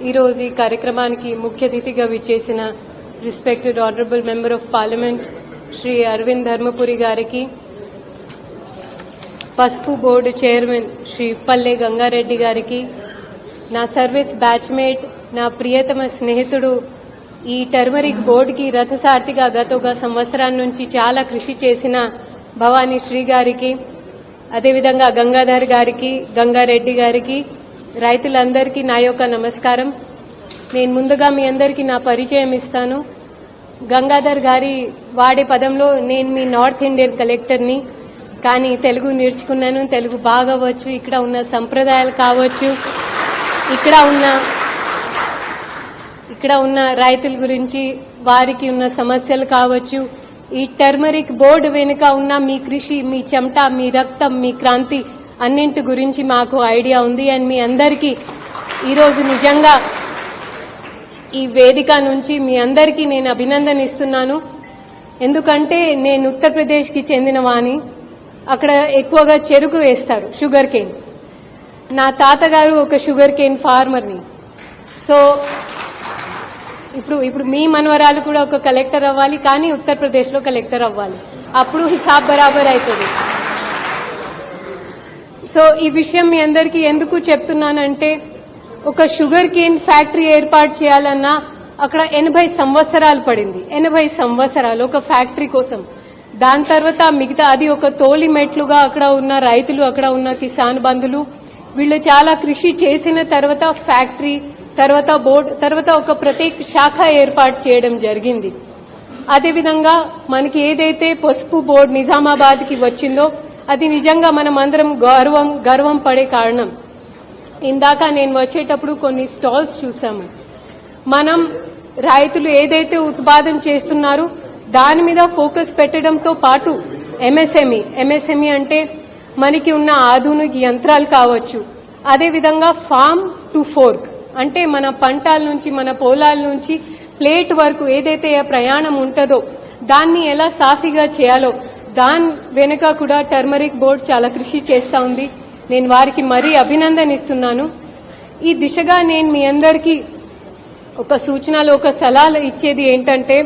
ఈ రోజు ఈ కార్యక్రమానికి ముఖ్య అతిథిగా విచ్చేసిన respected honourable member of parliament Shri Arvind Dharmapuri గారికి, పసుపు బోర్డు చైర్మన్ శ్రీ పల్లె గంగారెడ్డి గారికి, నా సర్వీస్ బ్యాచ్మేట్, నా ప్రియతమ స్నేహితుడు, ఈ టర్మరిక్ బోర్డుకి రథసారథిగా గత ఒక సంవత్సరం నుంచి చాలా కృషి చేసిన భవానీ శ్రీ గారికి, అదేవిధంగా గంగాధర్ గారికి, గంగారెడ్డి గారికి, రైతులందరికీ నా యొక్క నమస్కారం. నేను ముందుగా మీ అందరికీ నా పరిచయం ఇస్తాను. గంగాధర్ గారి వాడే పదంలో నేను మీ నార్త్ ఇండియన్ కలెక్టర్ని, కానీ తెలుగు నేర్చుకున్నాను, తెలుగు బాగా వచ్చు. ఇక్కడ ఉన్న సంప్రదాయాలు కావచ్చు, ఇక్కడ ఉన్న రైతుల గురించి వారికి ఉన్న సమస్యలు కావచ్చు, ఈ టర్మరిక్ బోర్డు వెనుక ఉన్న మీ కృషి, మీ చెమట, మీ రక్తం, మీ క్రాంతి అన్నింటి గురించి మాకు ఐడియా ఉంది. అండ్ మీ అందరికీ ఈరోజు నిజంగా ఈ వేదిక నుంచి మీ అందరికీ నేను అభినందన ఇస్తున్నాను. ఎందుకంటే నేను ఉత్తరప్రదేశ్కి చెందిన వాణి. అక్కడ ఎక్కువగా చెరుకు వేస్తారు, షుగర్ కేన్. నా తాతగారు ఒక షుగర్ కేన్ ఫార్మర్ని. సో ఇప్పుడు మీ మనవరాలు కూడా ఒక కలెక్టర్ అవ్వాలి, కానీ ఉత్తరప్రదేశ్లో కలెక్టర్ అవ్వాలి. అప్పుడు హిసాబ్ బరాబర్ అవుతుంది. సో ఈ విషయం మీ అందరికీ ఎందుకు చెప్తున్నానంటే, ఒక షుగర్ కేన్ ఫ్యాక్టరీ ఏర్పాటు చేయాలన్నా అక్కడ 80 సంవత్సరాలు పడింది. 80 సంవత్సరాలు ఒక ఫ్యాక్టరీ కోసం. దాని తర్వాత మిగతా అది ఒక తోలి మెట్లుగా అక్కడ ఉన్న రైతులు, అక్కడ ఉన్న కిసాన్ బంధులు వీళ్ళు చాలా కృషి చేసిన తర్వాత ఫ్యాక్టరీ, తర్వాత బోర్డు, తర్వాత ఒక ప్రత్యేక శాఖ ఏర్పాటు చేయడం జరిగింది. అదేవిధంగా మనకి ఏదైతే పసుపు బోర్డు నిజామాబాద్కి వచ్చిందో అది నిజంగా మనం అందరం గర్వం పడే కారణం. ఇందాక నేను వచ్చేటప్పుడు కొన్ని స్టాల్స్ చూసాము. మనం రైతులు ఏదైతే ఉత్పాదన చేస్తున్నారో దాని మీద ఫోకస్ పెట్టడంతో పాటు ఎంఎస్ఎంఈ అంటే మనకి ఉన్న ఆధునిక యంత్రాలు కావచ్చు, అదేవిధంగా ఫార్మ్ టు ఫోర్క్ అంటే మన పంటల నుంచి, మన పొలాల నుంచి ప్లేట్ వరకు ఏదైతే ప్రయాణం ఉంటుందో దాన్ని ఎలా సాఫీగా చేయాలో దాని వెనుక కూడా టర్మరిక్ బోర్డు చాలా కృషి చేస్తా ఉంది. నేను వారికి మరీ అభినందన ఇస్తున్నాను. ఈ దిశగా నేను మీ అందరికీ ఒక సూచనలు, ఒక సలహాలు ఇచ్చేది ఏంటంటే,